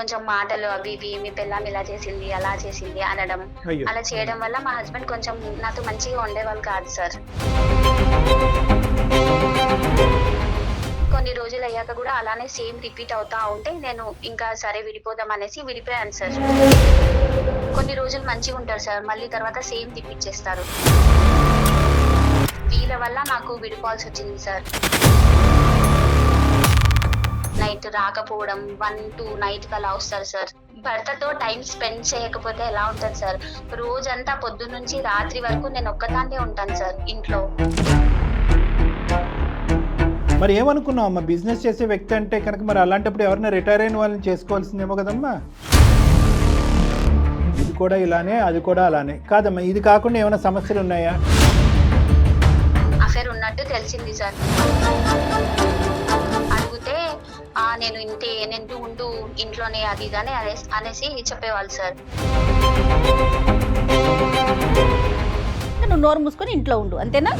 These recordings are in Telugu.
కొంచెం మాటలు అవి ఇవి మీ పిల్లం ఇలా చేసింది అలా చేసింది అనడం. అయ్యో అలా చేయడం వల్ల మా హస్బెండ్ కొంచెం నాతో మంచిగా ఉండేవాళ్ళు కాదు సార్. కొన్ని రోజులు అయ్యాక కూడా అలానే సేమ్ రిపీట్ అవుతా ఉంటే నేను ఇంకా సరే విడిపోదాం అనేసి విడిపోయాను సార్. కొన్ని రోజులు మంచిగా ఉంటారు సార్, మళ్ళీ తర్వాత సేమ్ తిప్పిచ్చేస్తారు. వీళ్ళ వల్ల నాకు విడిపోవాల్సి వచ్చింది సార్. నైట్ రాకపోవడం, 1-2 నైట్ అలా వస్తారు సార్. భర్తతో టైం స్పెండ్ చేయకపోతే ఎలా ఉంటుంది సార్? రోజంతా పొద్దున్న నుంచి రాత్రి వరకు నేను ఒక్కదాన్నే ఉంటాను సార్ ఇంట్లో. మరి ఏమనుకున్నావు అమ్మా, బిజినెస్ చేసే వ్యక్తి అంటే కనుక మరి అలాంటప్పుడు ఎవరైనా రిటైర్ అయిన వాళ్ళని చేసుకోవాల్సిందేమో కదమ్మా. ఇది కూడా ఇలానే, అది కూడా అలానే కాదమ్మా. ఇది కాకుండా ఏమైనా సమస్యలు ఉన్నాయా? అఫేర్ ఉన్నట్టు తెలిసింది సార్. అడిగితే నేను ఇంతే, నేను ఉండు ఇంట్లోనే అది ఇది అని అనేసి చెప్పేవాళ్ళు సార్. నువ్వు నోరు మూసుకొని ఇంట్లో ఉండు అంతేనా?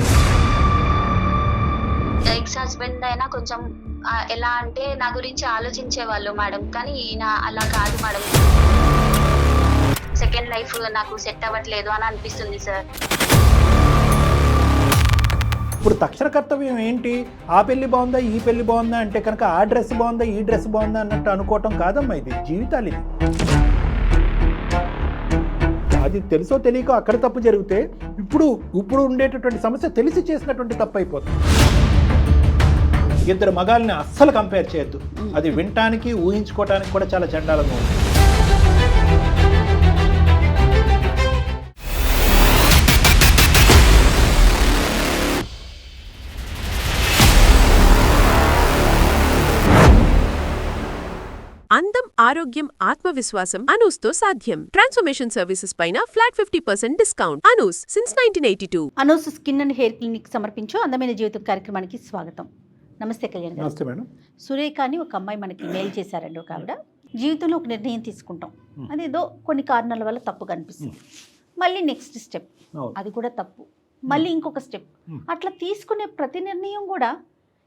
ఎక్స్ హస్బెండ్ అయినా కొంచెం ఎలా అంటే నా గురించి ఆలోచించేవాళ్ళు మేడం, కానీ ఈయన అలా కాదు మేడం. సెకండ్ లైఫ్ నాకు సెట్ అవ్వట్లేదు అని అనిపిస్తుంది సార్. ఇప్పుడు తక్షణ కర్తవ్యం ఏంటి? ఆ పెళ్లి బాగుందా, ఈ పెళ్లి బాగుందా అంటే కనుక ఆ డ్రెస్ బాగుందా, ఈ డ్రెస్ బాగుందా అన్నట్టు అనుకోవటం కాదమ్మా. ఇది జీవితాలు. ఇది అది తెలుసో తెలియకో అక్కడ తప్పు జరిగితే ఇప్పుడు ఉండేటటువంటి సమస్య తెలిసి చేసినటువంటి తప్పు అయిపోతుంది. ఇద్దరు మగాల్ని అస్సలు కంపేర్ చేయొద్దు. అది వినటానికి ఊహించుకోవటానికి కూడా చాలా చండాలంగా ఉంది. అందం, ఆరోగ్యం, ఆత్మవిశ్వాసం అనూస్తో సాధ్యం. ట్రాన్స్ఫర్మేషన్ సర్వీసెస్ పైన flat 50% discount. Anu's since 1982. Anu's skin and hair clinic సమర్పించు అందమైన జీవితం కార్యక్రమానికి స్వాగతం. నమస్తే కళ్యాణ్ గారు. నమస్తే మేడం. సురేఖ అని ఒక అమ్మాయి మనకి మెయిల్ చేశారండి. ఒక ఆవిడ, జీవితంలో ఒక నిర్ణయం తీసుకుంటాం, అదేదో కొన్ని కారణాల వల్ల తప్పుగా అనిపిస్తుంది. మళ్ళీ నెక్స్ట్ స్టెప్, అది కూడా తప్పు, మళ్ళీ ఇంకొక స్టెప్. అట్లా తీసుకునే ప్రతి నిర్ణయం కూడా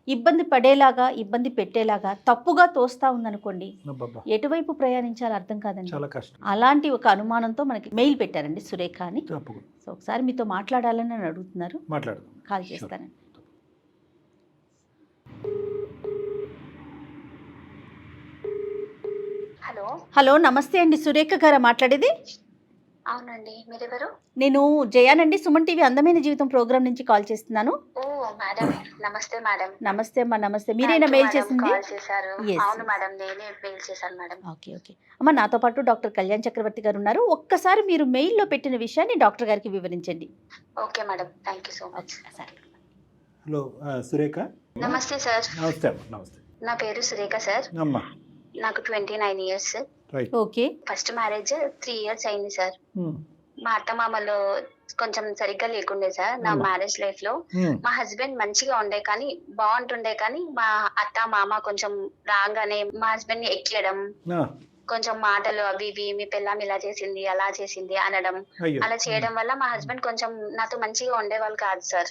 ఇబ్బంది పడేలాగా, ఇబ్బంది పెట్టేలాగా, తప్పుగా తోస్తా ఉందనుకోండి, ఎటువైపు ప్రయాణించాలో అర్థం కాదండి. అలాంటి ఒక అనుమానంతో మనకి మెయిల్ పెట్టారండి సురేఖ అని. సో ఒకసారి మీతో మాట్లాడాలని అడుగుతున్నారు, కాల్ చేస్తానండి. హలో. హలో, నమస్తే అండి. సురేఖ గారా మాట్లాడేది? అవునండి, మీరెవరు? నేను జయానండి, సుమన్ టీవీ అందమైన జీవితం ప్రోగ్రామ్ నుంచి కాల్ చేస్తున్నాను. ఓ మేడం, నమస్తే మేడం. నమస్తే అమ్మా, నమస్తే. మీరేనా మెయిల్ చేసింది? అవును మేడం, నేనే మెయిల్ చేశాను మేడం. ఓకే ఓకే అమ్మ, నాతో పాటు డాక్టర్ కళ్యాణ్ చక్రవర్తి గారు ఉన్నారు. ఒక్కసారి మీరు మెయిల్లో పెట్టిన విషయాన్ని డాక్టర్ గారికి వివరించండి. Okay madam, thank you so much. Hello Surekha. నమస్తే సార్. నమస్తే. నమస్తే. నా పేరు సురేఖ సార్. నాకు 29 years. Okay. First marriage 3 years అయింది సార్. మా అత్తమామలో కొంచెం సరిగ్గా లేకుండే సార్ నా మ్యారేజ్ లైఫ్ లో. మా హస్బెండ్ మంచిగా ఉండే కానీ బాగుంటుండే, కానీ మా అత్త మామ కొంచెం రాగానే మా హస్బెండ్ ని ఎక్కియడం, కొంచెం మాటలు అవి ఇవి మీ పిల్లం ఇలా చేసింది అలా చేసింది అనడం. అలా చేయడం వల్ల మా హస్బెండ్ కొంచెం నాతో మంచిగా ఉండేవాళ్ళు కాదు సార్.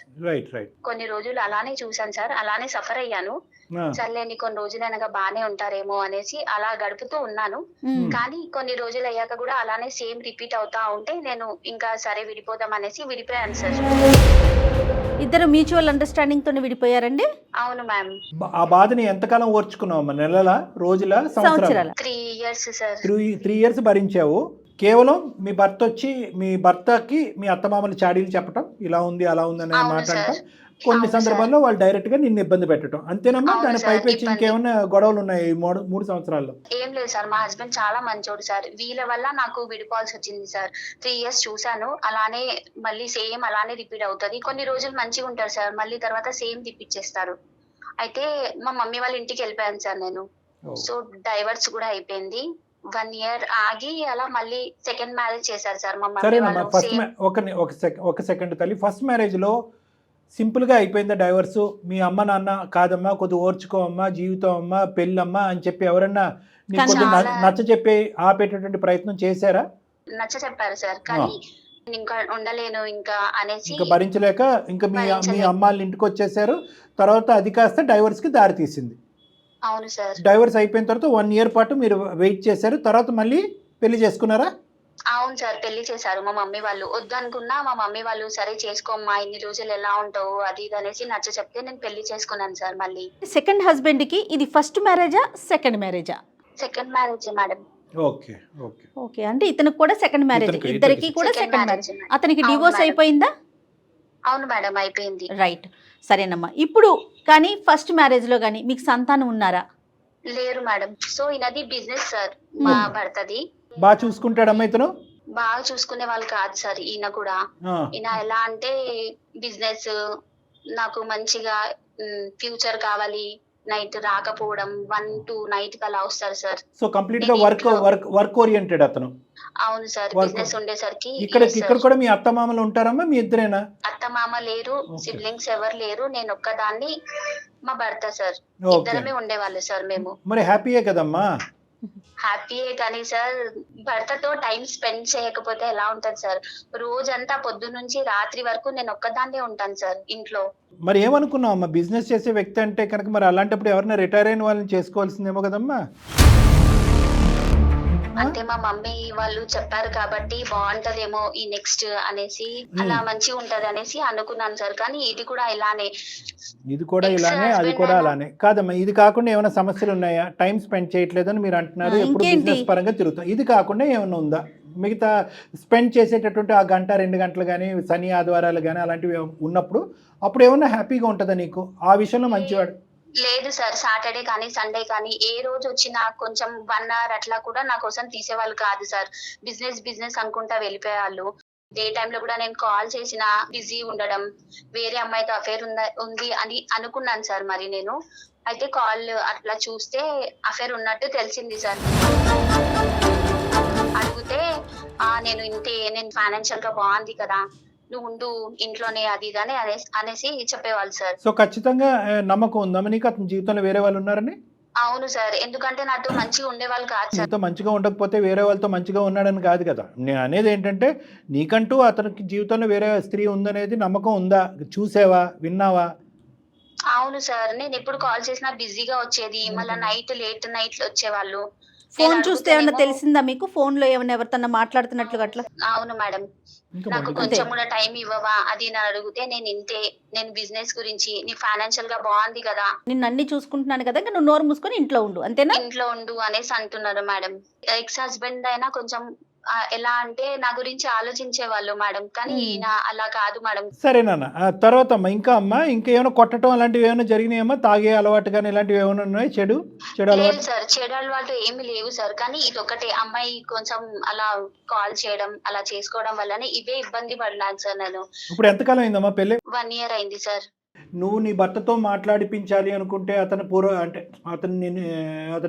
కొన్ని రోజులు అలానే చూసాను సార్, అలానే సఫర్ అయ్యాను. సర్లేని కొన్ని రోజులు అనగా బానే ఉంటారేమో అనేసి అలా గడుపుతూ ఉన్నాను. కానీ కొన్ని రోజులు అయ్యాక కూడా అలానే సేమ్ రిపీట్ అవుతా ఉంటే నేను ఇంకా సరే విడిపోదాం అనేసి విడిపోయాను సార్. ఇద్దరు మ్యూచువల్ అండర్స్టాండింగ్ తోనే విడిపోయారండి? అవును మ్యామ్. ఆ బాధని ఎంతకాలం ఓర్చుకున్నావు? నెలల, రోజుల, సంవత్సరాల? 3 ఇయర్స్ సార్. 3 ఇయర్స్ భరించావు. కేవలం మీ భర్త వచ్చి మీ భర్తకి మీ అత్తమామలు చాడీలు చెప్పటం, ఇలా ఉంది అలా ఉంది అని మాట్లాడటం, కొన్ని సందర్భాల్లో వాళ్ళు డైరెక్ట్ గా నిన్ను ఇబ్బంది పెట్టడం, అంతేనమ్మా? దాని పైపెచ్చి ఇంకేమన్నా గొడవలు ఉన్నాయి 3 సంవత్సరాల్లో? ఏం లేదు సార్, మా హస్బెండ్ చాలా మంచోడు సార్. వీళ్ళ వల్ల నాకు విడిపోవాల్సి వచ్చింది సార్. 3 ఇయర్స్ చూసాను, అలానే మళ్ళీ సేమ్ అలానే రిపీట్ అవుతుంది. కొన్ని రోజులు మంచిగా ఉంటారు సార్, మళ్ళీ తర్వాత సేమ్ తిప్పిచ్చేస్తారు. అయితే మా మమ్మీ వాళ్ళ ఇంటికి వెళ్ళిపోయాను సార్ నేను. సో డైవర్స్ కూడా అయిపోయింది. 1 ఇయర్ ఆగి అలా మళ్ళీ సెకండ్ మ్యారేజ్ చేశారు సార్ మా మమ్మీ వాళ్ళు. ఒక సెకండ్ తల్లి, ఫస్ట్ మ్యారేజ్ లో సింపుల్ గా అయిపోయిందా డైవర్సు? మీ అమ్మ నాన్న కాదమ్మా, కొద్ది ఓర్చుకో అమ్మా, జీవితం అమ్మా, పెళ్ళమ్మా అని చెప్పి ఎవరన్నా నీకు నచ్చ చెప్పి ఆపేటటువంటి ప్రయత్నం చేశారా? నచ్చ చెప్పారు సార్, కానీ ఇంకా ఉండలేను ఇంకా అనేసి, ఇంకా భరించలేక ఇంకా మీ అమ్మాళ్ళ ఇంటికి వచ్చేసారు. తర్వాత అది కాస్త డైవర్స్ కి దారి తీసింది. అవును సార్. డైవర్స్ అయిపోయిన తర్వాత 1 ఇయర్ పాటు మీరు వెయిట్ చేశారు, తర్వాత మళ్ళీ పెళ్లి చేసుకున్నారా? అవును సార్. పెళ్లి చేశారు మా మమ్మీ వాళ్ళు. వద్దనుకున్నా మా మమ్మీ వాళ్ళు సరే చేసుకోమ్మా ఇన్ని రోజులు ఎలా ఉంటావు అది ఇది అనేసి నచ్చచెప్తే నేను పెళ్లి చేసుకున్నాను సార్ మళ్ళీ. సెకండ్ హస్బెండ్కి ఇది ఫస్ట్ మ్యారేజా, సెకండ్ మ్యారేజా? Second marriage madam. Okay okay. Okay, అంటే ఇతనికి కూడా సెకండ్ మ్యారేజ్, ఇద్దరికి- ఇద్దరికి కూడా Second సెకండ్ marriage. మ్యారేజ్. అతనికి అవును డివోర్స్ మేడం. అయిపోయిందా? అవును మేడం అయిపోయింది. రైట్, సరేనమ్మా. ఇప్పుడు కానీ ఫస్ట్ మ్యారేజ్లో కానీ మీకు సంతానం ఉన్నారా? లేరు మేడం. సో ఈయనది బిజినెస్ సార్ మా భర్తది. బాగా చూసుకుంటాడమ్మా ఇతను? బాగా చూసుకునే వాళ్ళు కాదు సార్ ఈయన కూడా. ఆ, ఈయన ఎలా అంటే బిజినెస్ నాకు మంచిగా ఫ్యూచర్ కావాలి, నైట్ రాకపోవడం 1 to నైట్ అలా వస్తారు సార్. సో కంప్లీట్ గా వర్క్ ఓరియంటెడ్ అతను. అవును సార్. Work. బిజినెస్ ఉండేసరికి ఇక్కడ yes, ఇక్కడ sir. కూడా మీ అత్త మామలు ఉంటారమ్మా, మీ ఇద్దరేనా? అత్త మామ లేరు, Okay. సిబ్లింగ్స్ ఎవరు లేరు, నేను ఒక్కదాన్ని మా భర్త సార్. ఓకే. ఇద్దరమే ఉండేవాళ్ళు సార్ మేము. మరి హ్యాపీయే కదమ్మా? హ్యాపీయే కానీ సార్ భర్తతో టైం స్పెండ్ చేయకపోతే ఎలా ఉంటది సార్? రోజంతా పొద్దు నుంచి రాత్రి వరకు నేను ఒక్కదాన్నే ఉంటాను సార్ ఇంట్లో. మరి ఏమనుకున్నావు అమ్మా, బిజినెస్ చేసే వ్యక్తి అంటే కనుక మరి అలాంటప్పుడు ఎవరైనా రిటైర్ అయిన వాళ్ళని చేసుకోవాల్సిందేమో కదమ్మా? అంటే మా మమ్మీ వాళ్ళు చెప్పారు కాబట్టి బాగుంటదేమో ఈ నెక్స్ట్ అనేసి, అలా మంచిగా ఉంటది అనేసి అనుకున్నాను సార్. కానీ ఇది కూడా ఇలానే. ఇది కూడా ఇలానే, అది కూడా అలానే కాదమ్మా. ఇది కాకుండా ఏమైనా సమస్యలు ఉన్నాయా? టైం స్పెండ్ చేయట్లేదని మీరు అంటున్నారు, ఎప్పుడు ఇంకేంటి? బిజినెస్ పరంగా తిరుగుతాం. ఇది కాకుండా ఏమైనా ఉందా? మిగతా స్పెండ్ చేసేటటువంటి ఆ గంట 2 గంటలు కానీ శని ఆదివారాలు కానీ అలాంటివి ఉన్నప్పుడు అప్పుడు ఏమన్నా హ్యాపీగా ఉంటుందా నీకు? ఆ విషయంలో మంచివాడు? లేదు సార్. సాటర్డే కానీ సండే కానీ ఏ రోజు వచ్చినా కొంచెం 1 hour అట్లా కూడా నా కోసం తీసేవాళ్ళు కాదు సార్. బిజినెస్ అనుకుంటా వెళ్ళిపోయేవాళ్ళు. డే టైమ్ లో కూడా నేను కాల్ చేసినా బిజీ ఉండడం, వేరే అమ్మాయితో అఫేర్ ఉంది అని అనుకున్నాను సార్. మరి నేను అయితే కాల్ అట్లా చూస్తే అఫేర్ ఉన్నట్టు తెలిసింది సార్. అడిగితే నేను ఫైనాన్షియల్ గా బాగుంది కదా, నువ్వు ఉండు ఇంట్లోనే అది ఇది అని అనేసి చెప్పేవాళ్ళు సార్. సో ఖచ్చితంగా నమ్మకం ఉందమ్మా నీకు అతని జీవితంలో వేరే వాళ్ళు ఉన్నారని? అవును సార్. ఎందుకంటే నాతో మంచిగా ఉండేవాళ్ళు కాదు సార్. నీతో మంచిగా ఉండకపోతే వేరే వాళ్ళతో మంచిగా ఉన్నాడని కాదు కదా. నేను అనేది ఏంటంటే నీకంటూ అతనికి జీవితంలో వేరే స్త్రీ ఉందనేది నమ్మకం ఉందా? చూసావా, విన్నావా? అవును సార్. నేను ఎప్పుడు కాల్ చేసినా బిజీగా వచ్చేది, మళ్ళీ లేట్ నైట్ వచ్చేవాళ్ళు. ఫోన్ నేను చూస్తే ఏమన్నా అడుగుతేనేమో- తెలిసిందా మీకు? ఫోన్ లో ఏమైనా ఎవరితో మాట్లాడుతున్నట్లు అట్లా? అవును మేడం. ఇంకా నాకు మంచిగా కొంచెం కూడా టైం ఇవ్వవా అది అని అడిగితే నేను బిజినెస్ గురించి, నీ ఫైనాన్షియల్ గా బాగుంది కదా, నిన్ను అన్ని చూసుకుంటున్నాను కదా, ఇంకా నువ్వు నోరు మూసుకొని ఇంట్లో ఉండు, అంతేనా? ఇంట్లో ఉండు అనేసి అంటున్నారు మేడం. ఎక్స్ హస్బెండ్ అయినా కొంచెం ఎలా అంటే నా గురించి ఆలోచించే వాళ్ళు మేడం. కానీ ఈయన అలా కాదు మేడం. సరేనన్న. తర్వాత అమ్మా ఇంకా ఏమైనా కొట్టడం అలాంటివి ఏమైనా జరిగినాయమ్మా? తాగే అలవాటు కానీ ఇలాంటివి ఏమైనా ఉన్నాయి? చెడు లేదు అలవాటు? సార్. చెడు అలవాటు ఏమి లేవు సార్. కానీ ఇది ఒకటే, అమ్మాయి కొంచెం అలా కాల్ చేయడం అలా చేసుకోవడం వల్లనే ఇవే ఇబ్బంది పడినాను సార్ నేను. ఇప్పుడు ఎంతకాలం అయిందమ్మా పెళ్ళి? 1 year అయింది సార్. నువ్వు నీ భర్తతో మాట్లాడిపించాలి అనుకుంటే అతను అతను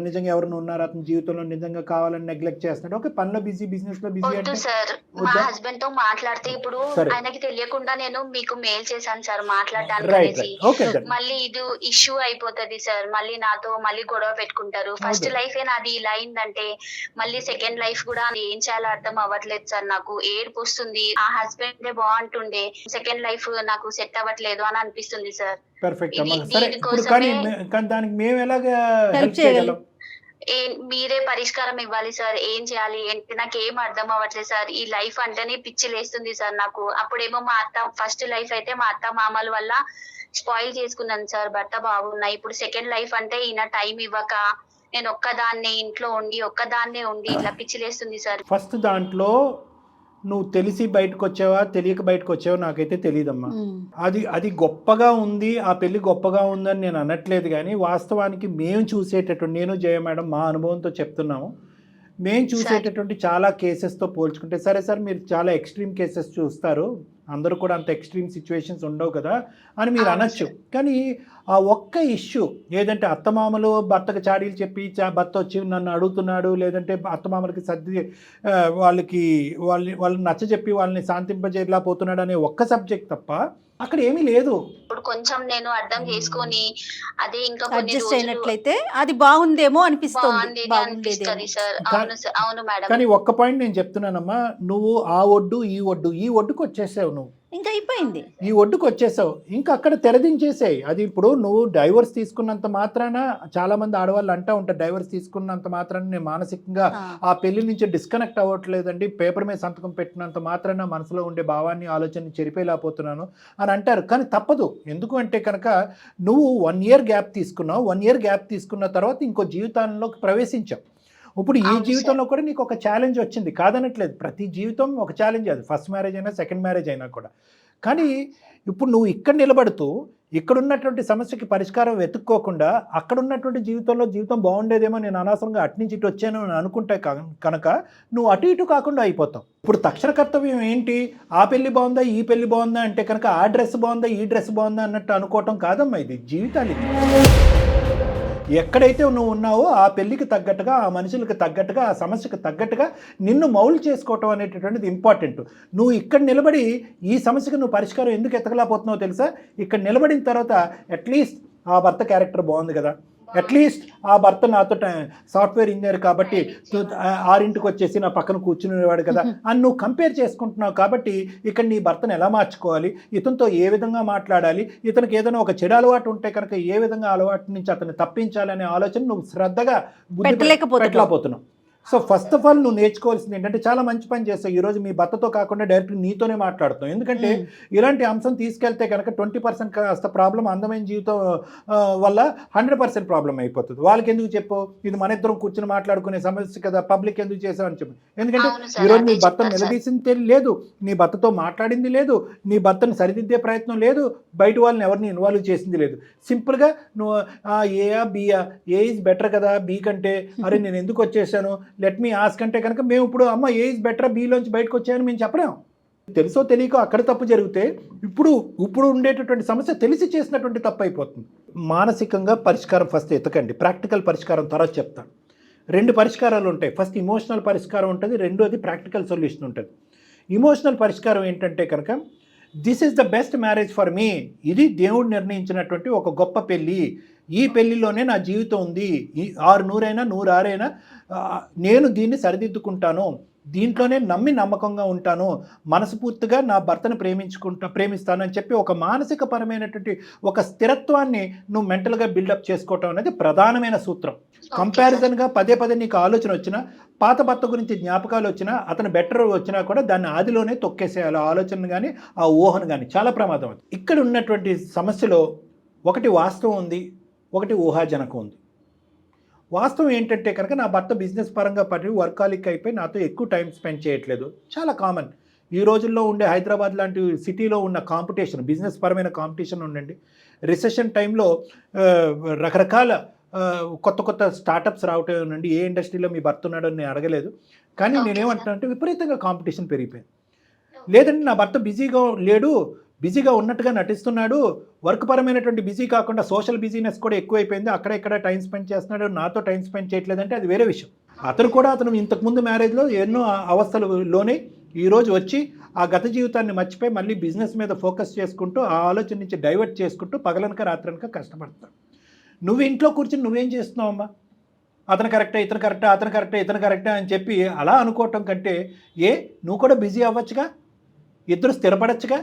నిజంగా ఎవరైనా ఉన్నారు, అతని జీవితంలో నిజంగా కావాలని నెగ్లెక్ట్ చేస్తున్నాడు, ఓకే పనిలో బిజీ, బిజినెస్ లో బిజీ వద్దు అంటే సార్. మా వద్దా? హస్బెండ్ తో మాట్లాడితే ఇప్పుడు సరే. ఆయనకి తెలియకుండా నేను మీకు మెయిల్ చేశాను సార్ మాట్లాడడానికి రైట్ అనేసి. Right okay then. మళ్ళీ ఇది ఇష్యూ అయిపోతది సార్. మళ్ళీ నాతో మళ్ళీ గొడవ పెట్టుకుంటారు. ఫస్ట్ అవును. లైఫ్ నాది ఇలా అయిందంటే మళ్ళీ సెకండ్ లైఫ్ కూడా ఏం చేయాలో అర్థం అవ్వట్లేదు సార్. నాకు ఏడుపు వస్తుంది. ఆ హస్బెండ్ బాగుంటుండే, సెకండ్ లైఫ్ నాకు సెట్ అవ్వట్లేదు అని అనిపిస్తుంది సార్. పర్ఫెక్ట్ అమ్మా. ఇది- సరే ఇప్పుడు కానీ దీనికోసమే- కానీ దానికి మేము ఎలాగా Help హెల్ప్ చేయగలం? మీరే పరిష్కారం ఇవ్వాలి సార్. ఏం చేయాలి ఏంటి నాకు ఏం అర్థం అవ్వట్లేదు సార్. ఈ లైఫ్ అంటేనే పిచ్చి లేస్తుంది సార్ నాకు. అప్పుడేమో మా అత్త ఫస్ట్ లైఫ్ అయితే మా అత్త మామల వల్ల స్పాయిల్ చేసుకున్నాను సార్. భర్త బాగున్నా. ఇప్పుడు సెకండ్ లైఫ్ అంటే ఈయన టైం ఇవ్వక నేను ఒక్కదాన్నే ఇంట్లో ఒక్కదాన్నే ఉండి ఇట్లా పిచ్చి లేస్తుంది సార్. ఫస్ట్ దాంట్లో నువ్వు తెలిసి బయటకు వచ్చావా తెలియక బయటకు వచ్చావా నాకైతే తెలియదమ్మా. అది గొప్పగా ఉంది, ఆ పెళ్లి గొప్పగా ఉందని నేను అనట్లేదు. కానీ వాస్తవానికి మేము చూసేటటువంటి, నేను జయ మేడం మా అనుభవంతో చెప్తున్నాము, మేము చూసేటటువంటి చాలా కేసెస్తో పోల్చుకుంటే, సరే సార్ మీరు చాలా ఎక్స్ట్రీమ్ కేసెస్ చూస్తారు, అందరూ కూడా అంత ఎక్స్ట్రీమ్ సిచ్యువేషన్స్ ఉండవు కదా అని మీరు అనొచ్చు. కానీ ఆ ఒక్క ఇష్యూ ఏదంటే అత్తమామలు భర్తకు చాడీలు చెప్పి భర్త వచ్చి నన్ను అడుగుతున్నాడు, లేదంటే అత్తమామలకి సర్ది వాళ్ళని నచ్చజెప్పి వాళ్ళని శాంతింపజేలా పోతున్నాడు అనే ఒక్క సబ్జెక్ట్ తప్ప అక్కడ ఏమీ లేదు. ఇప్పుడు కొంచెం నేను అర్థం చేసుకొని అదే ఇంకా కొన్ని అడ్జస్ట్ రోజులు అయినట్లయితే అది బాగుందేమో అనిపిస్తుంది. బాగుండేది అనిపిస్తది సార్. అవును సార్. అవును మేడం. కానీ ఒక్క పాయింట్ నేను చెప్తున్నానమ్మా, నువ్వు ఆ ఒడ్డు ఈ ఒడ్డుకు వచ్చేసావు. నువ్వు ఇంకా అయిపోయింది. ఈ ఒడ్డుకు వచ్చేసావు, ఇంకా అక్కడ తెరదించేసాయి. అది ఇప్పుడు నువ్వు డైవర్స్ తీసుకున్నంత మాత్రాన, చాలా మంది ఆడవాళ్ళు అంటూ ఉంటారు, డైవర్స్ తీసుకున్నంత మాత్రాన నేను మానసికంగా ఆ పెళ్లి నుంచి డిస్కనెక్ట్ అవ్వట్లేదండి, పేపర్ మీద సంతకం పెట్టినంత మాత్రాన మనసులో ఉండే భావాన్ని ఆలోచనని చెరిపేలేకపోతున్నాను అని అంటారు. కానీ తప్పదు. ఎందుకు అంటే కనుక నువ్వు 1 year గ్యాప్ తీసుకున్నావు. 1 year గ్యాప్ తీసుకున్న తర్వాత ఇంకో జీవితంలోకి ప్రవేశించావు. ఇప్పుడు ఈ జీవితంలో కూడా నీకు ఒక ఛాలెంజ్ వచ్చింది, కాదనట్లేదు. ప్రతి జీవితం ఒక ఛాలెంజ్, అది ఫస్ట్ మ్యారేజ్ అయినా సెకండ్ మ్యారేజ్ అయినా కూడా. కానీ ఇప్పుడు నువ్వు ఇక్కడ నిలబడుతూ ఇక్కడ ఉన్నటువంటి సమస్యకి పరిష్కారం వెతుక్కోకుండా అక్కడ ఉన్నటువంటి జీవితం బాగుండేదేమో, నేను అనవసరంగా అటు నుంచి ఇటు వచ్చాను అని అనుకుంటే కనుక నువ్వు అటు ఇటు కాకుండా అయిపోతావు. ఇప్పుడు తక్షణ కర్తవ్యం ఏంటి? ఆ పెళ్లి బాగుందా, ఈ పెళ్లి బాగుందా అంటే కనుక ఆ డ్రెస్ బాగుందా, ఈ డ్రెస్ బాగుందా అన్నట్టు అనుకోవటం కాదమ్మా. ఇది జీవితాలు. ఎక్కడైతే నువ్వు ఉన్నావో ఆ పెళ్ళికి తగ్గట్టుగా, ఆ మనుషులకు తగ్గట్టుగా, ఆ సమస్యకు తగ్గట్టుగా నిన్ను మౌల్డ్ చేసుకోవటం అనేటటువంటిది ఇంపార్టెంట్. నువ్వు ఇక్కడ నిలబడి ఈ సమస్యకు నువ్వు పరిష్కారం ఎందుకు ఎత్తకలేకపోతున్నావో తెలుసా? ఇక్కడ నిలబడిన తర్వాత అట్లీస్ట్ ఆ భర్త క్యారెక్టర్ బాగుంది కదా, అట్లీస్ట్ ఆ భర్త నాతో సాఫ్ట్వేర్ ఇంజనీర్ కాబట్టి 6 వచ్చేసి నా పక్కన కూర్చునేవాడు కదా అని నువ్వు కంపేర్ చేసుకుంటున్నావు. కాబట్టి ఇక్కడ నీ భర్తను ఎలా మార్చుకోవాలి, ఇతనితో ఏ విధంగా మాట్లాడాలి, ఇతనికి ఏదైనా ఒక చెడు అలవాటు ఉంటే కనుక ఏ విధంగా అలవాటు నుంచి అతన్ని తప్పించాలనే ఆలోచన నువ్వు శ్రద్ధగా పెట్టలేకపోతున్నావు. సో ఫస్ట్ ఆఫ్ ఆల్ నువ్వు నేర్చుకోవాల్సింది ఏంటంటే, చాలా మంచి పని చేస్తావు ఈరోజు మీ భర్తతో కాకుండా డైరెక్ట్ నీతోనే మాట్లాడుతావు. ఎందుకంటే ఇలాంటి అంశం తీసుకెళ్తే కనుక 20% కాస్త ప్రాబ్లం అందమైన జీవితం వల్ల 100% ప్రాబ్లం అయిపోతుంది. వాళ్ళకి ఎందుకు చెప్పు, ఇది మన ఇద్దరం కూర్చొని మాట్లాడుకునే సమస్య కదా, పబ్లిక్ ఎందుకు చేసావు అని చెప్పి. ఎందుకంటే ఈరోజు నీ భర్త నిలదీసింది లేదు, నీ భర్తతో మాట్లాడింది లేదు, నీ భర్తను సరిదిద్దే ప్రయత్నం లేదు, బయట వాళ్ళని ఎవరిని ఇన్వాల్వ్ చేసింది లేదు. సింపుల్గా నువ్వు ఏయా బియా, ఏ ఈజ్ బెటర్ కదా బీ కంటే, అరే నేను ఎందుకు వచ్చేసాను, లెట్ మీ ఆస్క్ అంటే కనుక మేము ఇప్పుడు అమ్మ ఏ ఈజ్ బెటర్ బీలోంచి బయటకు వచ్చాయని మేము చెప్పలేము. తెలుసో తెలియకో అక్కడ తప్పు జరిగితే ఇప్పుడు ఉండేటటువంటి సమస్య తెలిసి చేసినటువంటి తప్పు అయిపోతుంది. మానసికంగా పరిష్కారం ఫస్ట్ ఎతకండి, ప్రాక్టికల్ పరిష్కారం తర్వాత చెప్తాను. 2 పరిష్కారాలు ఉంటాయి. ఫస్ట్ ఇమోషనల్ పరిష్కారం ఉంటుంది, రెండోది ప్రాక్టికల్ సొల్యూషన్ ఉంటుంది. ఇమోషనల్ పరిష్కారం ఏంటంటే కనుక, this is the best marriage for me, ఇది దేవుడు నిర్ణయించినటువంటి ఒక గొప్ప పెళ్ళి, ఈ పెళ్ళిలోనే నా జీవితం ఉంది, 600 అయినా 106 అయినా నేను దీన్ని సరిదిద్దుకుంటాను, దీంట్లోనే నమ్మకంగా ఉంటాను, మనస్ఫూర్తిగా నా భర్తను ప్రేమిస్తాను అని చెప్పి ఒక మానసిక పరమైనటువంటి ఒక స్థిరత్వాన్ని నువ్వు మెంటల్గా బిల్డప్ చేసుకోవటం అనేది ప్రధానమైన సూత్రం. కంపారిజన్గా పదే నీకు ఆలోచన వచ్చినా, పాత భర్త గురించి జ్ఞాపకాలు వచ్చినా, అతను బెటర్ వచ్చినా కూడా దాన్ని ఆదిలోనే తొక్కేసేయాలి. ఆ ఆలోచన కానీ ఆ ఊహను కానీ చాలా ప్రమాదం అది. ఇక్కడ ఉన్నటువంటి సమస్యలో ఒకటి వాస్తవం ఉంది, ఒకటి ఊహాజనకం ఉంది. వాస్తవం ఏంటంటే కనుక, నా భర్త బిజినెస్ పరంగా వర్కాలిక్ అయిపోయి నాతో ఎక్కువ టైం స్పెండ్ చేయట్లేదు. చాలా కామన్. ఈ రోజుల్లో ఉండే హైదరాబాద్ లాంటి సిటీలో ఉన్న కాంపిటీషన్, బిజినెస్ పరమైన కాంపిటీషన్ ఉండండి. రిసెషన్ టైంలో రకరకాల కొత్త స్టార్టప్స్ రావటం ఉండండి. ఏ ఇండస్ట్రీలో మీ భర్త ఉన్నాడో నేను అడగలేదు, కానీ నేనేమంటున్నానంటే విపరీతంగా కాంపిటీషన్ పెరిగిపోయింది. లేదంటే నా భర్త బిజీగా ఉన్నట్టుగా నటిస్తున్నాడు, వర్క్ పరమైనటువంటి బిజీ కాకుండా సోషల్ బిజీనెస్ కూడా ఎక్కువైపోయింది, అక్కడ టైం స్పెండ్ చేస్తున్నాడు, నాతో టైం స్పెండ్ చేయట్లేదంటే అది వేరే విషయం. అతను ఇంతకుముందు మ్యారేజ్లో ఎన్నో అవస్థలలోనే ఈరోజు వచ్చి ఆ గత జీవితాన్ని మర్చిపోయి మళ్ళీ బిజినెస్ మీద ఫోకస్ చేసుకుంటూ ఆ ఆలోచన నుంచి డైవర్ట్ చేసుకుంటూ పగలనక రాత్రనక కష్టపడతాడు. నువ్వు ఇంట్లో కూర్చొని నువ్వేం చేస్తున్నావమ్మా, అతను కరెక్టే ఇతను కరెక్టే అని చెప్పి అలా అనుకోవటం కంటే, నువ్వు కూడా బిజీ అవ్వచ్చుగా, ఇద్దరు స్థిరపడచ్చుగా.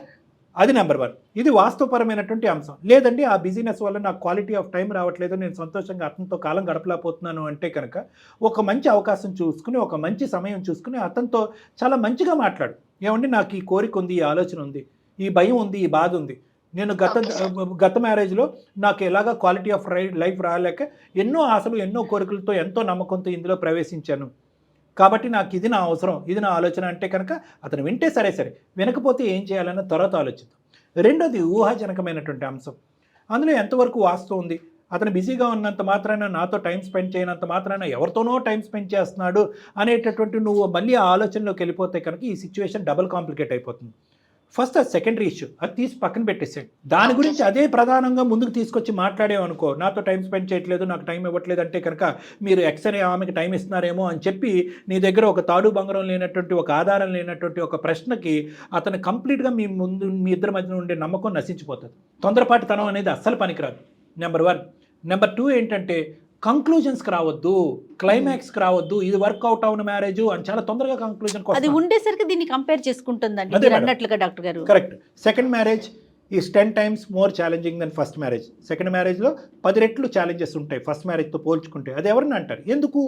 అది నెంబర్ 1. ఇది వాస్తవపరమైనటువంటి అంశం. లేదండి ఆ బిజినెస్ వల్ల నాకు క్వాలిటీ ఆఫ్ టైం రావట్లేదు, నేను సంతోషంగా అతనితో కాలం గడపలేకపోతున్నాను అంటే కనుక, ఒక మంచి అవకాశం చూసుకుని, ఒక మంచి సమయం చూసుకుని అతనితో చాలా మంచిగా మాట్లాడు. ఏమండి నాకు ఈ కోరిక ఉంది, ఈ ఆలోచన ఉంది, ఈ భయం ఉంది, ఈ బాధ ఉంది, నేను గత మ్యారేజ్లో నాకు ఎలాగా క్వాలిటీ ఆఫ్ లైఫ్ రాలేక ఎన్నో ఆశలు ఎన్నో కోరికలతో ఎంతో నమ్మకంతో ఇందులో ప్రవేశించాను, కాబట్టి నాకు ఇది నా అవసరం, ఇది నా ఆలోచన అంటే కనుక అతను వింటే సరే, వినకపోతే ఏం చేయాలన్న తర్వాత ఆలోచిద్దాం. రెండోది ఊహాజనకమైనటువంటి అంశం. అందులో ఎంతవరకు వాస్తవం ఉంది, అతను బిజీగా ఉన్నంత మాత్రాన, నాతో టైం స్పెండ్ చేయనంత మాత్రాన ఎవరితోనో టైం స్పెండ్ చేస్తున్నాడు అనేటటువంటి నువ్వు మళ్ళీ ఆ ఆలోచనలోకి వెళ్ళిపోతే కనుక ఈ సిచ్యువేషన్ డబుల్ కాంప్లికేట్ అయిపోతుంది. ఫస్ట్ అది సెకండరీ ఇష్యూ, అది తీసి పక్కన పెట్టేసాడు. దాని గురించి అదే ప్రధానంగా ముందుకు తీసుకొచ్చి మాట్లాడేవనుకో, నాతో టైం స్పెండ్ చేయట్లేదు, నాకు టైం ఇవ్వట్లేదు అంటే కనుక మీరు ఎక్స్ అనే ఆమెకి టైం ఇస్తున్నారేమో అని చెప్పి నీ దగ్గర ఒక తాడు బంగారం లేనటువంటి, ఒక ఆధారం లేనటువంటి ఒక ప్రశ్నకి అతను కంప్లీట్గా మీ ఇద్దరి మధ్యన ఉండే నమ్మకం నశించిపోతుంది. తొందరపాటుతనం అనేది అస్సలు పనికిరాదు. నెంబర్ 1. నెంబర్ 2 ఏంటంటే, కంక్లూజన్స్కి రావద్దు, క్లైమాక్స్కి రావద్దు, ఇది వర్కౌట్ అవున మ్యారేజ్ అని చాలా తొందరగా కంక్లూజన్ అది ఉండేసరికి దీన్ని కంపేర్ చేసుకుంటుందండి అదే మీరు మేడం. అన్నట్లుగా డాక్టర్ గారు. Correct. Second marriage is 10 times more challenging than first marriage. Second మ్యారేజ్లో 10 రెట్లు ఛాలెంజెస్ ఉంటాయి ఫస్ట్ మ్యారేజ్తో పోల్చుకుంటే. అది ఎవరిని అంటారు? ఎందుకు?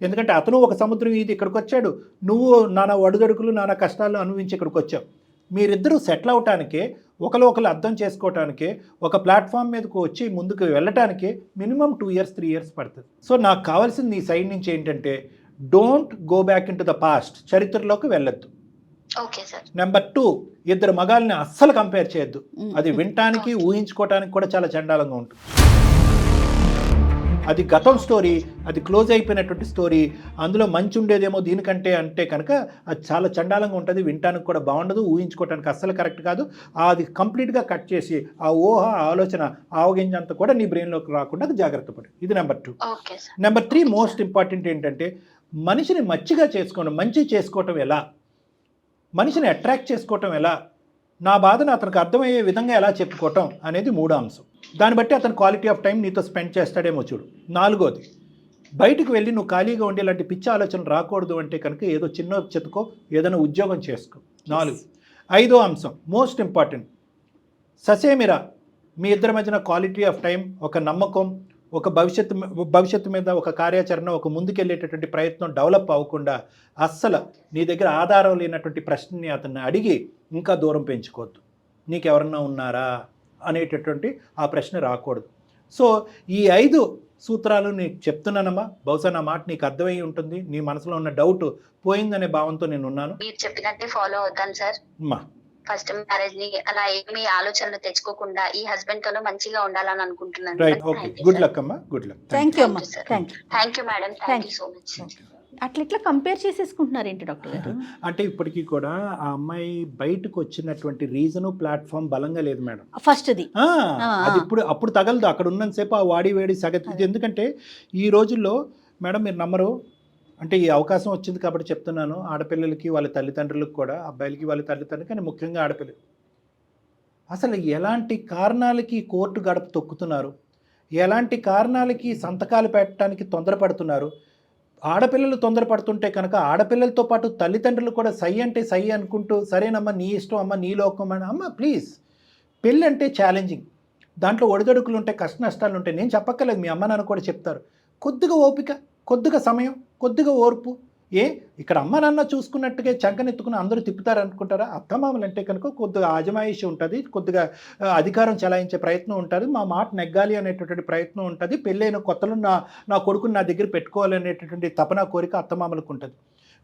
ఎందుకంటే అతను ఒక సముద్రం ఇది ఇక్కడికి వచ్చాడు, నువ్వు నానా ఒడిదొడుకులు నానా కష్టాలు అనుభవించి ఇక్కడికి వచ్చావు. మీరిద్దరూ సెటిల్ అవటానికే, ఒకరు అర్థం చేసుకోవటానికే, ఒక ప్లాట్ఫామ్ మీదకు వచ్చి ముందుకు వెళ్ళటానికి మినిమం 2 years 3 years పడుతుంది. సో నాకు కావాల్సింది నీ సైడ్ నుంచి ఏంటంటే don't go back into the past, చరిత్రలోకి వెళ్ళొద్దు. Okay sir. నెంబర్ 2, ఇద్దరు మగాల్ని అస్సలు కంపేర్ చేయొద్దు. అది వినటానికి ఊహించుకోవటానికి కూడా చాలా చండాలంగా ఉంటుంది. అది గతం స్టోరీ, అది క్లోజ్ అయిపోయినటువంటి స్టోరీ. అందులో మంచి ఉండేదేమో దీనికంటే అంటే కనుక అది చాలా చండాలంగా ఉంటుంది, వినటానికి కూడా బాగుండదు, ఊహించుకోవటానికి అస్సలు కరెక్ట్ కాదు. అది కంప్లీట్గా కట్ చేసి ఆ ఊహ ఆలోచన ఆవగింజంతా కూడా నీ బ్రెయిన్లోకి రాకుండా జాగ్రత్త పడు. ఇది నెంబర్ 2. నెంబర్ 3 మోస్ట్ ఇంపార్టెంట్ ఏంటంటే మనిషిని మంచిగా చేసుకోవడం, మంచి చేసుకోవటం ఎలా, మనిషిని అట్రాక్ట్ చేసుకోవటం ఎలా, నా బాధను అతనికి అర్థమయ్యే విధంగా ఎలా చెప్పుకోవటం అనేది 3వ అంశం. దాన్ని బట్టి అతను క్వాలిటీ ఆఫ్ టైం నీతో స్పెండ్ చేస్తాడేమో చూడు. 4వది, బయటకు వెళ్ళి నువ్వు ఖాళీగా ఉండి ఇలాంటి పిచ్చి ఆలోచనలు రాకూడదు అంటే కనుక ఏదో చిన్న చెతుకో, ఏదైనా ఉద్యోగం చేసుకో. 4. 5వ అంశం మోస్ట్ ఇంపార్టెంట్, ససేమిరా మీ ఇద్దరి మధ్యన క్వాలిటీ ఆఫ్ టైం, ఒక నమ్మకం, ఒక భవిష్యత్తు మీద ఒక కార్యాచరణ, ఒక ముందుకెళ్ళేటటువంటి ప్రయత్నం డెవలప్ అవ్వకుండా అస్సలు నీ దగ్గర ఆధారం లేనటువంటి ప్రశ్నని అతన్ని అడిగి ఇంకా దూరం పెంచుకోవద్దు. నీకెవరన్నా ఉన్నారా అనేటటువంటి ఆ ప్రశ్న రాకూడదు. సో ఈ 5 సూత్రాలు నీకు చెప్తున్నానమ్మా. బహుశా నా మాట నీకు అర్థమై ఉంటుంది, నీ మనసులో ఉన్న డౌట్ పోయిందనే భావంతో నేను ఉన్నాను. మీరు చెప్పినట్టే ఫాలో అవుతాను సార్. ఫస్ట్ మ్యారేజ్ ని అలా ఏమి ఆలోచనలు తెచ్చుకోకుండా ఈ హస్బెండ్ తోనే మంచిగా ఉండాలని అనుకుంటున్నాను. రైట్, ఓకే, గుడ్ లక్ అమ్మా, గుడ్ లక్. థ్యాంక్ యూ అమ్మా. Thank you madam, thank you so much. అట్లా ఇట్లా కంపేర్ చేసేసుకుంటున్నారు ఏంటి డాక్టర్ గారు? అంటే ఇప్పటికీ కూడా ఆ అమ్మాయి బయటకు వచ్చినటువంటి రీజను ప్లాట్ఫామ్ బలంగా లేదు మేడం. ఫస్ట్ది అది అప్పుడు తగలదు, అక్కడ ఉన్నంతసేపు ఆ వాడి వేడి సగతి. ఎందుకంటే ఈ రోజుల్లో మేడం మీరు నమ్మరు, అంటే ఈ అవకాశం వచ్చింది కాబట్టి చెప్తున్నాను, ఆడపిల్లలకి వాళ్ళ తల్లిదండ్రులకు కూడా, అబ్బాయిలకి వాళ్ళ తల్లిదండ్రులు, కానీ ముఖ్యంగా ఆడపిల్లలు అసలు ఎలాంటి కారణాలకి కోర్టు గడప తొక్కుతున్నారు, ఎలాంటి కారణాలకి సంతకాలు పెట్టడానికి తొందరపడుతున్నారు. ఆడపిల్లలు తొందరపడుతుంటే కనుక ఆడపిల్లలతో పాటు తల్లిదండ్రులు కూడా సై అంటే సై అనుకుంటూ, సరేనమ్మా నీ ఇష్టం అమ్మ, నీ లోకం అని. అమ్మ ప్లీజ్, పెళ్ళి అంటే ఛాలెంజింగ్, దాంట్లో ఒడిదొడుకులు ఉంటాయి, కష్ట నష్టాలు ఉంటాయి. నేను చెప్పక్కర్లేదు, మీ అమ్మ నాన్న కూడా చెప్తారు. కొద్దిగా ఓపిక, కొద్దిగా సమయం, కొద్దిగా ఓర్పు. ఇక్కడ అమ్మ నాన్న చూసుకున్నట్టుగా చంకనెత్తుకుని అందరూ తిప్పుతారు అనుకుంటారా? అత్తమామలు అంటే కనుక కొద్దిగా ఆజమాయిషి ఉంటుంది, కొద్దిగా అధికారం చెలాయించే ప్రయత్నం ఉంటుంది, మా మాట నెగ్గాలి అనేటటువంటి ప్రయత్నం ఉంటుంది. పెళ్ళైన కొత్తలో నా కొడుకుని నా దగ్గర పెట్టుకోవాలనేటటువంటి తపన కోరిక అత్తమామలకు ఉంటుంది.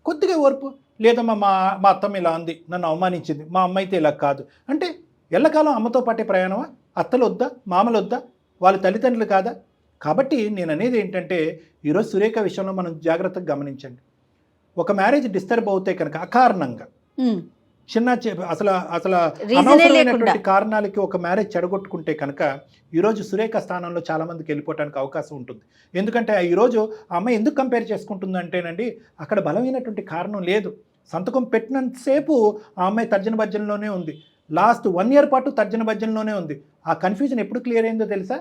కొద్దిగా ఓర్పు. లేదమ్మా మా అత్తమ్మ ఇలా ఉంది, నన్ను అవమానించింది, మా అమ్మ అయితే ఇలా కాదు అంటే ఎల్లకాలం అమ్మతో పాటే ప్రయాణమా? అత్తలు వద్దా, మామలు వద్దా, వాళ్ళ తల్లిదండ్రులు కాదా? కాబట్టి నేను అనేది ఏంటంటే ఈరోజు సురేఖ విషయంలో మనం జాగ్రత్తగా గమనించండి. ఒక మ్యారేజ్ డిస్టర్బ్ అవుతే కనుక అకారణంగా చిన్న అసలు అనవసరమైనటువంటి కారణాలకి ఒక మ్యారేజ్ చెడగొట్టుకుంటే కనుక ఈరోజు సురేఖ స్థానంలో చాలామందికి వెళ్ళిపోవడానికి అవకాశం ఉంటుంది. ఎందుకంటే ఈరోజు ఆ అమ్మాయి ఎందుకు కంపేర్ చేసుకుంటుందంటేనండి, అక్కడ బలమైనటువంటి కారణం లేదు. సంతకం పెట్టినంతసేపు ఆ అమ్మాయి తర్జన భర్జనలోనే ఉంది. లాస్ట్ 1 year పాటు తర్జన భర్జనలోనే ఉంది. ఆ కన్ఫ్యూజన్ ఎప్పుడు క్లియర్ అయిందో తెలుసా?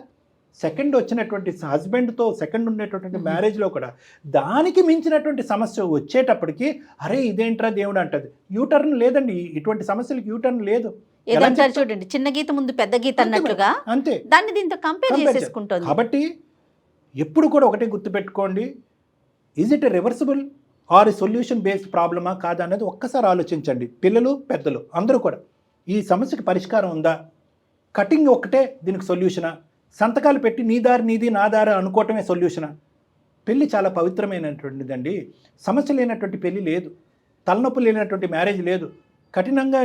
సెకండ్ వచ్చినటువంటి హస్బెండ్తో సెకండ్ ఉండేటటువంటి మ్యారేజ్లో కూడా దానికి మించినటువంటి సమస్య వచ్చేటప్పటికి అరే ఇదేంట్రా దేవుడు అంటది. యూటర్న్ లేదండి, ఇటువంటి సమస్యలకు యూటర్న్ లేదు. చూడండి, చిన్న గీత ముందు పెద్ద గీత అన్నట్లుగా అంతే, దాన్ని దీంతో కంపేర్ చేసుకుంటుంది. కాబట్టి ఎప్పుడు కూడా ఒకటే గుర్తుపెట్టుకోండి, is it a reversible or solution based ప్రాబ్లమా కాదా అనేది ఒక్కసారి ఆలోచించండి. పిల్లలు పెద్దలు అందరూ కూడా ఈ సమస్యకి పరిష్కారం ఉందా, కటింగ్ ఒక్కటే దీనికి సొల్యూషనా, సంతకాలు పెట్టి నీ దారి నీది నా దారి అనుకోవటమే సొల్యూషనా? పెళ్ళి చాలా పవిత్రమైనటువంటిదండి. సమస్య లేనటువంటి పెళ్ళి లేదు, తలనొప్పి లేనటువంటి మ్యారేజ్ లేదు, కఠినంగా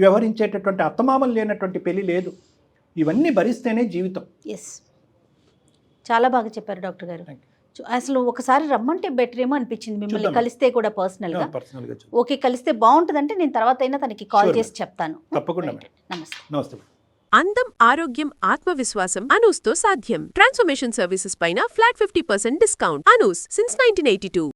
వ్యవహరించేటటువంటి అత్తమామలు లేనటువంటి పెళ్ళి లేదు. ఇవన్నీ భరిస్తేనే జీవితం. ఎస్, చాలా బాగా చెప్పారు డాక్టర్ గారు. అసలు ఒకసారి రమ్మంటే బెటర్ ఏమో అనిపించింది మిమ్మల్ని కలిస్తే కూడా పర్సనల్గా. ఓకే, కలిస్తే బాగుంటుందంటే నేను తర్వాత అయినా తనకి కాల్ చేసి చెప్తాను. తప్పకుండా. నమస్తే. అందం, ఆరోగ్యం, ఆత్మవిశ్వాసం అనూస్తో సాధ్యం. ట్రాన్స్ఫర్మేషన్ సర్వీసెస్ పైన ఫ్లాట్ 50% డిస్కౌంట్. అనూస్ సిన్స్ 1982.